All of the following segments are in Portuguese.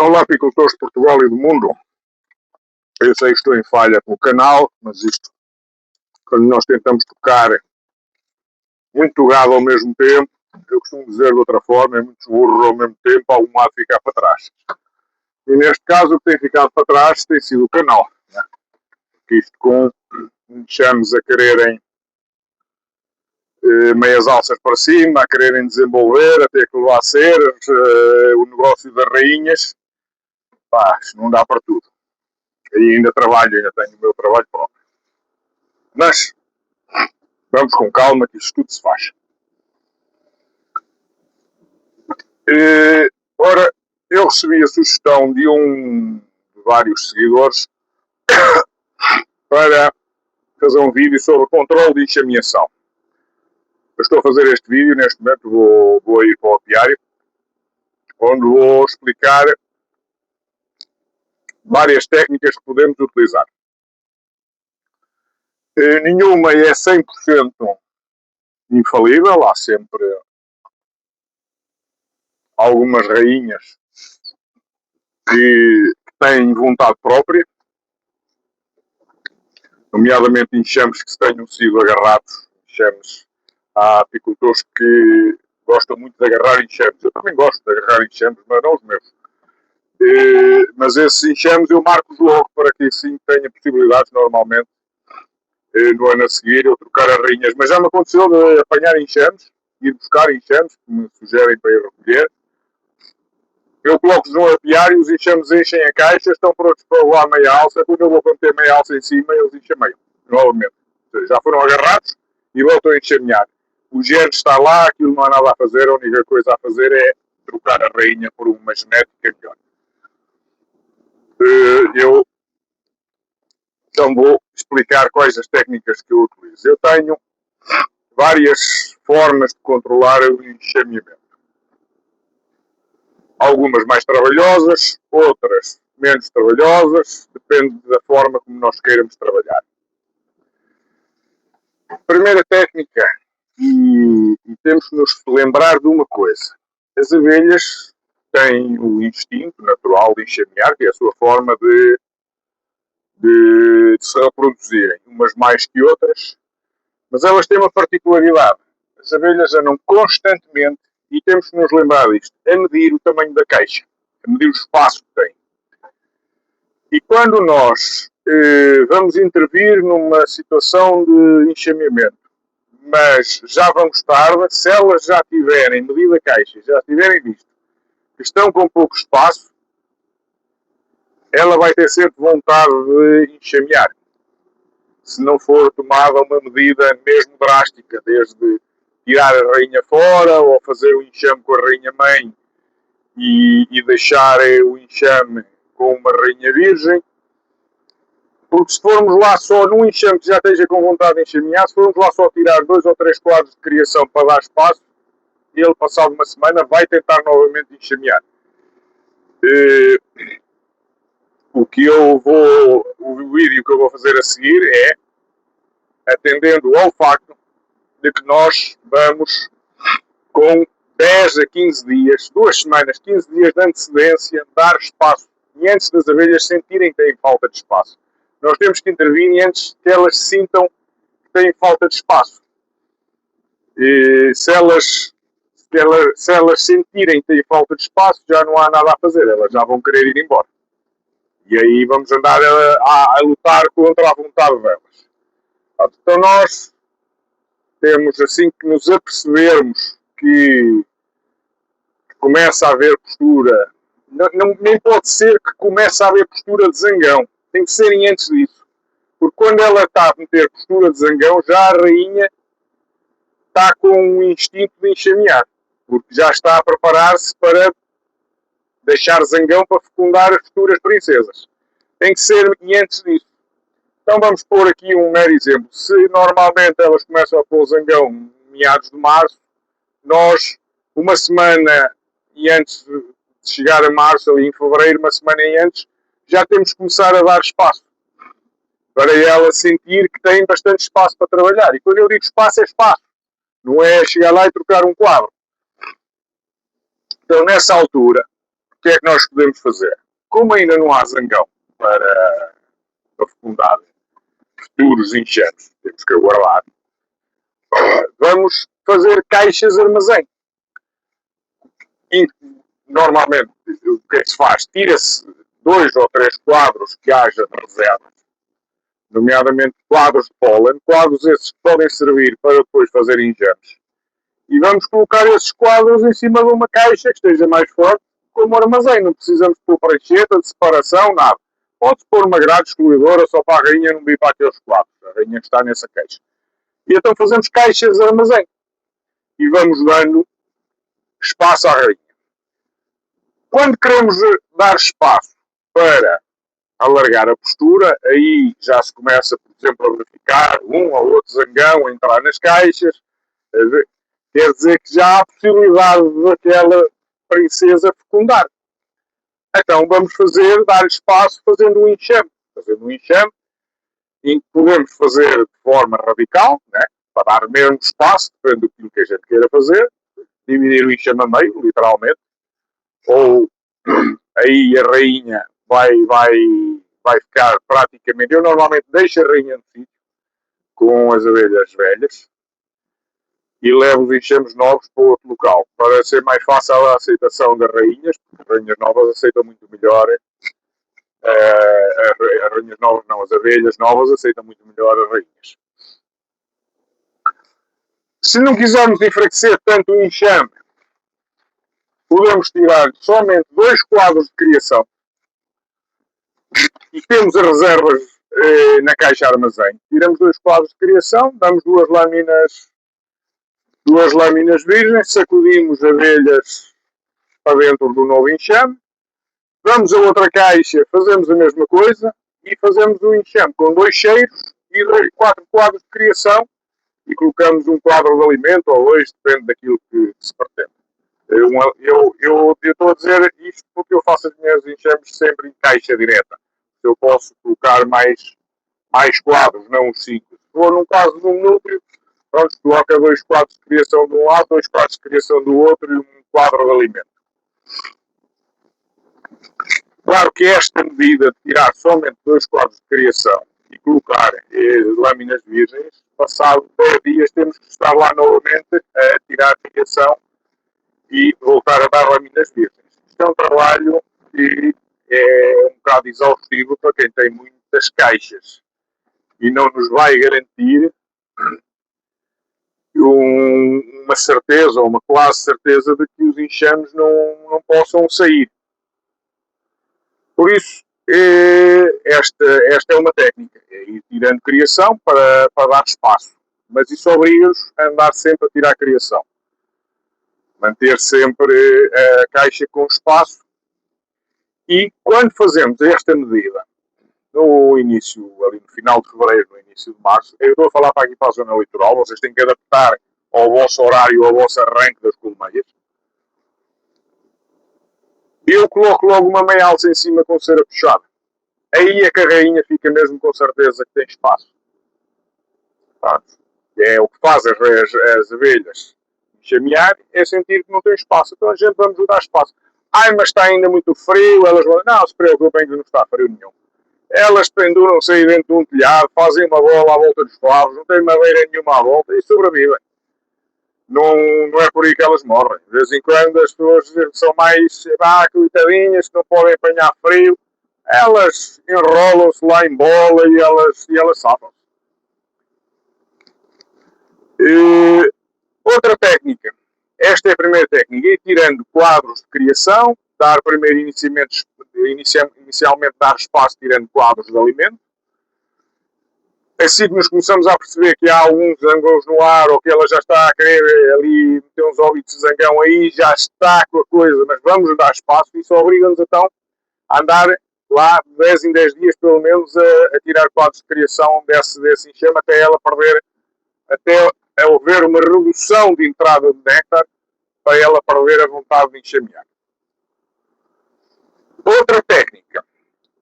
Olá, apicultores de Portugal e do mundo. Eu sei que estou em falha com o canal, mas isto, quando nós tentamos tocar muito gado ao mesmo tempo, eu costumo dizer de outra forma, é muitos burros ao mesmo tempo, algum há de ficar para trás. E neste caso, o que tem ficado para trás tem sido o canal. Né? Isto com enxames a quererem meias alças para cima, a quererem desenvolver, a ter que levar ceras, o negócio das rainhas, pá, não dá para tudo. E ainda trabalho, ainda tenho o meu trabalho próprio. Mas vamos com calma que isto tudo se faz. Ora, eu recebi a sugestão de vários seguidores para fazer um vídeo sobre controle de enxameação. Eu estou a fazer este vídeo, neste momento vou ir para o apiário, onde vou explicar várias técnicas que podemos utilizar. Nenhuma é 100% infalível, há sempre algumas rainhas que têm vontade própria, nomeadamente enxames que tenham sido agarrados, enxames. Há apicultores que gostam muito de agarrar enxames. Eu também gosto de agarrar enxames, mas não os meus. Mas esses enxames eu marco logo para que assim tenha possibilidades normalmente no ano a seguir eu trocar as rainhas. Mas já me aconteceu de apanhar enxames, ir buscar enxames que me sugerem para ir recolher. Eu coloco-os no apiário, os enxames enchem a caixa, estão prontos para voar meia alça. Quando eu vou meter meia alça em cima, eles enxameiam, novamente. Ou seja, já foram agarrados e voltam a enxamear. O gene está lá, aquilo não há nada a fazer, a única coisa a fazer é trocar a rainha por uma genética melhor. Eu então vou explicar quais as técnicas que eu utilizo. Eu tenho várias formas de controlar o enxameamento. Algumas mais trabalhosas, outras menos trabalhosas, depende da forma como nós queiramos trabalhar. Primeira técnica, e temos que nos lembrar de uma coisa. As abelhas têm o instinto natural de enxamear, que é a sua forma de se reproduzirem, umas mais que outras, mas elas têm uma particularidade. As abelhas andam constantemente, e temos que nos lembrar disto, a medir o tamanho da caixa, a medir o espaço que tem. E quando nós vamos intervir numa situação de enxameamento, mas já vamos tarde, se elas já tiverem medido a caixa, já tiverem visto que estão com pouco espaço, ela vai ter sempre vontade de enxamear. Se não for tomada uma medida mesmo drástica, desde tirar a rainha fora ou fazer o enxame com a rainha mãe e deixar o enxame com uma rainha virgem, porque se formos lá só num enxame que já esteja com vontade de enxamear, se formos lá só tirar 2 ou 3 quadros de criação para dar espaço, ele, passado uma semana, vai tentar novamente enxamear. O vídeo que eu vou fazer a seguir é atendendo ao facto de que nós vamos com 10 a 15 dias, 2 semanas, 15 dias de antecedência, dar espaço. E antes das abelhas sentirem que têm falta de espaço. Nós temos que intervir antes que elas sintam que têm falta de espaço. E se elas sentirem que têm falta de espaço, já não há nada a fazer. Elas já vão querer ir embora. E aí vamos andar a lutar contra a vontade delas. Então nós temos, assim que nos apercebermos que começa a haver postura, nem pode ser que comece a haver postura de zangão, tem que ser antes disso, porque quando ela está a meter postura de zangão, já a rainha está com um instinto de enxamear, porque já está a preparar-se para deixar zangão para fecundar as futuras princesas. Tem que ser antes disso. Então vamos pôr aqui um mero exemplo. Se normalmente elas começam a pôr zangão meados de março, nós, uma semana e antes de chegar a março, ali em fevereiro, uma semana e antes, já temos que começar a dar espaço para ela sentir que tem bastante espaço para trabalhar. E quando eu digo espaço, é espaço. Não é chegar lá e trocar um quadro. Então, nessa altura, que é que nós podemos fazer? Como ainda não há zangão para fecundar futuros enxames, temos que aguardar, vamos fazer caixas armazém. E, normalmente, o que é que se faz? Tira-se 2 ou 3 quadros que haja de reserva, nomeadamente quadros de pólen, quadros esses que podem servir para depois fazer enxames. E vamos colocar esses quadros em cima de uma caixa que esteja mais forte, como armazém. Não precisamos pôr prancheta de separação, nada. Pode-se pôr uma grade excluidora só para a rainha não vir para aqueles quadros. A rainha que está nessa caixa. E então fazemos caixas de armazém. E vamos dando espaço à rainha. Quando queremos dar espaço para alargar a postura, aí já se começa, por exemplo, a verificar um ou outro zangão a entrar nas caixas. Quer dizer que já há a possibilidade daquela princesa fecundar. Então vamos dar espaço fazendo um enxame. Fazendo um enxame, e podemos fazer de forma radical, né? Para dar mesmo espaço, depende do que a gente queira fazer, dividir o enxame a meio, literalmente, ou aí a rainha vai ficar praticamente. Eu normalmente deixo a rainha no sítio com as abelhas velhas e levo os enxames novos para outro local, para ser mais fácil a aceitação das rainhas, porque as rainhas novas aceitam muito melhor. As rainhas novas não, as abelhas novas aceitam muito melhor as rainhas. Se não quisermos enfraquecer tanto o enxame, podemos tirar somente 2 quadros de criação e temos as reservas na caixa armazém. Tiramos 2 quadros de criação, damos 2 lâminas virgens, sacudimos abelhas para dentro do novo enxame, damos a outra caixa, fazemos a mesma coisa e fazemos um enxame com 2 cheiros e 4 quadros de criação e colocamos um quadro de alimento ou 2, depende daquilo que se pretende. Eu estou a dizer isto porque eu faço as minhas enxames sempre em caixa direta. Eu posso colocar mais quadros, não os 5. Se for num caso de um núcleo, pronto, coloca 2 quadros de criação de um lado, 2 quadros de criação do outro e um quadro de alimento. Claro que esta medida de tirar somente 2 quadros de criação e colocar lâminas virgens, passado 10 dias temos que estar lá novamente a tirar a criação e voltar a dar lâminas virgens. Isto é um trabalho que é um bocado exaustivo para quem tem muitas caixas e não nos vai garantir uma certeza ou uma quase certeza de que os enxames não possam sair. Por isso, esta é uma técnica, é ir tirando criação para dar espaço, mas isso obriga-nos a andar sempre a tirar criação. Manter sempre a caixa com espaço. E quando fazemos esta medida, no início, ali no final de fevereiro, no início de março, eu estou a falar para aqui para a zona litoral, vocês têm que adaptar ao vosso horário, ao vosso arranque das colmeias. Eu coloco logo uma meia alça em cima com cera puxada. Aí a carrainha fica mesmo com certeza que tem espaço. É o que faz as abelhas chamear, é sentir que não tem espaço. Então a gente vamos dar espaço. Ai, mas está ainda muito frio. Elas vão, não se preocupem que não está frio nenhum. Elas penduram-se aí dentro de um telhado, fazem uma bola à volta dos favos, não tem madeira nenhuma à volta e sobrevivem. Não é por aí que elas morrem. De vez em quando as pessoas são mais coitadinhas, que não podem apanhar frio, elas enrolam-se lá em bola e elas safam. Outra técnica. Esta é a primeira técnica. Ir tirando quadros de criação, dar primeiro inicialmente dar espaço tirando quadros de alimento. Assim que nos começamos a perceber que há alguns zangões no ar ou que ela já está a querer ali meter uns óbitos de zangão aí, já está com a coisa, mas vamos dar espaço e isso obriga-nos então a andar lá de 10 em 10 dias pelo menos a tirar quadros de criação desse enxame até ela perder, até haver uma redução de entrada de néctar para ela perder a vontade de enxamear. Outra técnica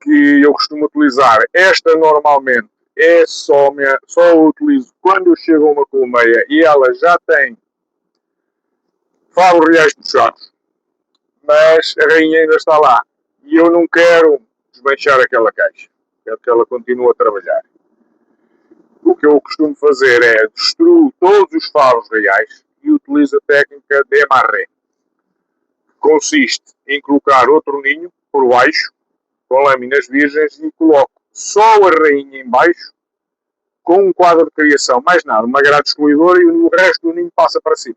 que eu costumo utilizar, esta normalmente só utilizo quando eu chego a uma colmeia e ela já tem favos reais puxados. mas a rainha ainda está lá. E eu não quero desmanchar aquela caixa. Quero que ela continue a trabalhar. O que eu costumo fazer é destruir todos os favos reais e utilizo a técnica de amarré. Consiste em colocar outro ninho por baixo, com lâminas virgens, e coloco só a rainha em baixo, com um quadro de criação, mais nada, uma grade excluidora, e o resto do ninho passa para cima.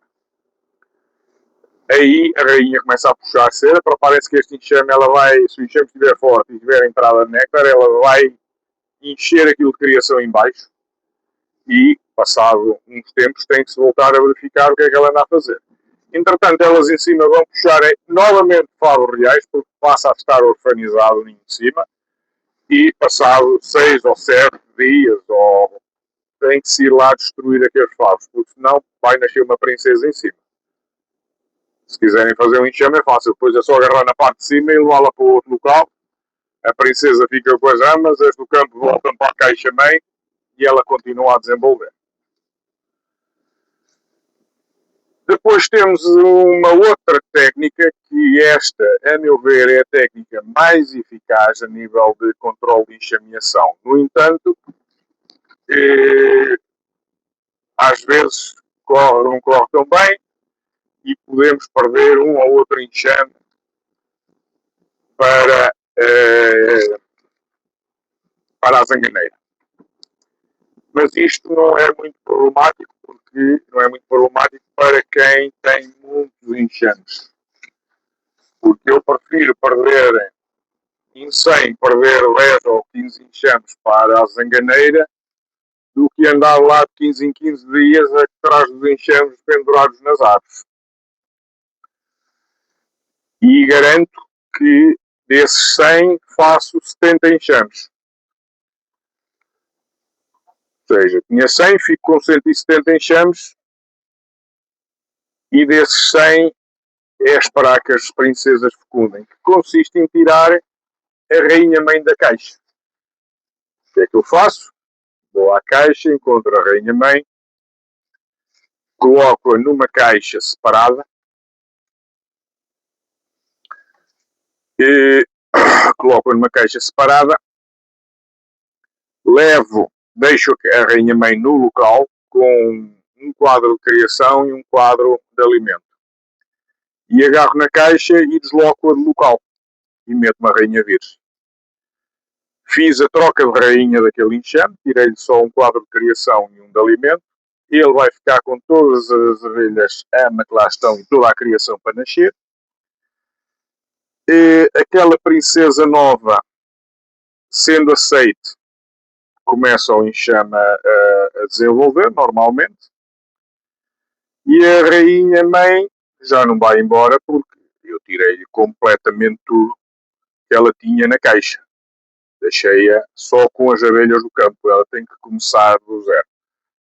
Aí a rainha começa a puxar a cera, parece que este enxame, ela vai, se o enxame estiver forte e tiver entrada de néctar, ela vai encher aquilo de criação em baixo, e, passado uns tempos, tem que se voltar a verificar o que é que ela anda a fazer. Entretanto, elas em cima vão puxar novamente favos reais, porque passa a estar orfanizado o ninho de cima, e passado 6 ou 7 dias, ou tem que se ir lá destruir aqueles favos, porque senão vai nascer uma princesa em cima. Se quiserem fazer um enxame é fácil, depois é só agarrar na parte de cima e levá-la para o outro local. A princesa fica com as amas, as do campo voltam para a caixa-mãe e ela continua a desenvolver. Depois temos uma outra técnica, que esta, a meu ver, é a técnica mais eficaz a nível de controle de enxameação. No entanto, às vezes não corre tão bem e podemos perder um ou outro enxame para, para a zanganeira. Mas isto não é muito problemático, porque não é muito problemático para quem tem muitos enxames. Porque eu prefiro perder em 100, perder 10 ou 15 enxames para a zanganeira, do que andar lá de 15 em 15 dias atrás dos enxames pendurados nas árvores. E garanto que desses 100 faço 70 enxames. Ou seja, tinha 100, fico com 170 enxames, e desses 100 é esperar que as princesas fecundem, que consiste em tirar a rainha-mãe da caixa. O que é que eu faço? Vou à caixa, encontro a rainha-mãe, coloco-a numa caixa separada, e coloco-a numa caixa separada, deixo a rainha-mãe no local, com um quadro de criação e um quadro de alimento. E agarro na caixa e desloco-a do local. E meto uma rainha virgem. Fiz a troca de rainha daquele enxame, tirei-lhe só um quadro de criação e um de alimento. Ele vai ficar com todas as abelhas ama que lá estão e toda a criação para nascer. E aquela princesa nova, sendo aceite, começa o enxame a desenvolver normalmente. E a rainha-mãe já não vai embora, porque eu tirei-lhe completamente tudo que ela tinha na caixa. Deixei-a só com as abelhas do campo. Ela tem que começar do zero.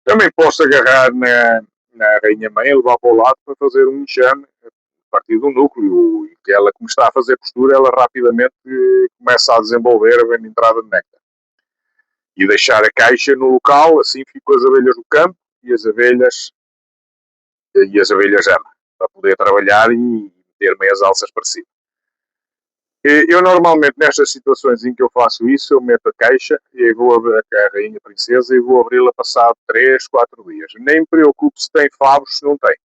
Também posso agarrar na rainha-mãe e levar para o lado para fazer um enxame a partir do núcleo. E que ela, como está a fazer postura, ela rapidamente começa a desenvolver a entrada de néctar. E deixar a caixa no local, assim fico com as abelhas do campo e as abelhas ama, para poder trabalhar e ter meias alças para cima. Eu normalmente, nestas situações em que eu faço isso, eu meto a caixa e vou abrir a rainha princesa e vou abri-la passado 3, 4 dias. Nem me preocupo se tem favos, se não tem.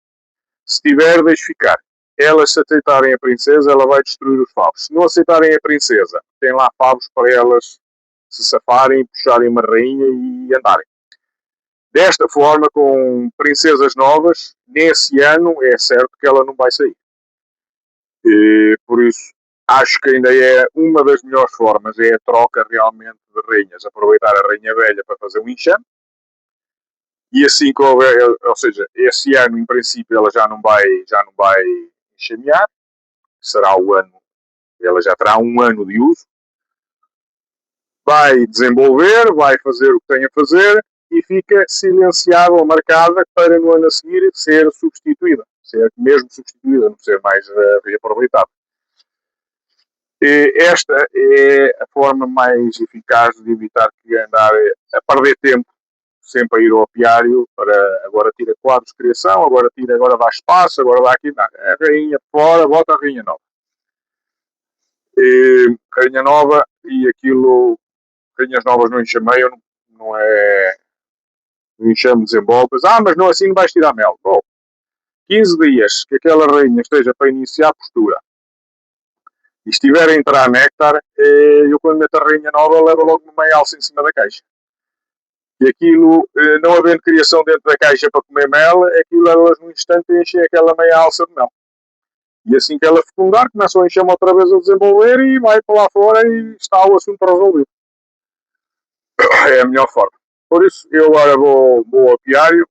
Se tiver, deixo ficar. Elas, se aceitarem a princesa, ela vai destruir os favos. Se não aceitarem a princesa, tem lá favos para elas se safarem, puxarem uma rainha e andarem. Desta forma, com princesas novas, nesse ano é certo que ela não vai sair. E, por isso, acho que ainda é uma das melhores formas, é a troca realmente de rainhas. Aproveitar a rainha velha para fazer um enxame. E assim que houver, ou seja, esse ano, em princípio, ela já não vai enxamear. Será o ano, ela já terá um ano de uso. Vai desenvolver, vai fazer o que tem a fazer e fica silenciada ou marcada para no ano a seguir ser substituída. Ser mesmo substituída, não ser mais reaproveitada. Esta é a forma mais eficaz de evitar que andar a perder tempo sempre a ir ao apiário para agora tira quadros de criação, agora dá espaço, agora dá aqui. Não, a rainha fora, bota a rainha nova. Rainha Nova e aquilo, Rainhas Novas não enxameiam, não é, não enxame desenvolves, mas não assim não vais tirar mel. Bom, 15 dias que aquela rainha esteja para iniciar a postura e estiver a entrar néctar, eu quando meto a rainha nova levo logo uma meia alça em cima da caixa. E aquilo, não havendo criação dentro da caixa para comer mel, aquilo elas num instante enchem aquela meia alça de mel. E assim que ela fecundar, começam a encher outra vez a desenvolver e vai para lá fora e está o assunto resolvido. É a melhor forma. Por isso, eu agora vou ao apiário,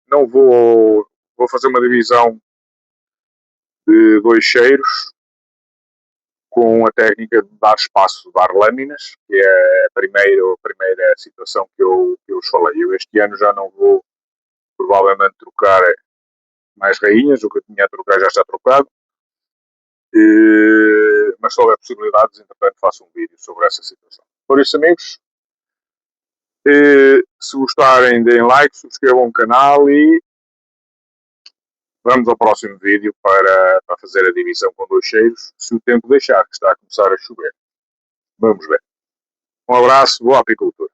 não vou fazer uma divisão de 2 cheiros com a técnica de dar espaço, dar lâminas, que é a primeira situação que eu falei. Eu este ano já não vou provavelmente trocar mais rainhas, o que eu tinha a trocar já está trocado. Mas se houver possibilidades, entretanto faço um vídeo sobre essa situação. Por isso, amigos, se gostarem, deem like, subscrevam o canal e vamos ao próximo vídeo para fazer a divisão com 2 cheiros, se o tempo deixar, que está a começar a chover. Vamos ver. Um abraço, boa apicultura.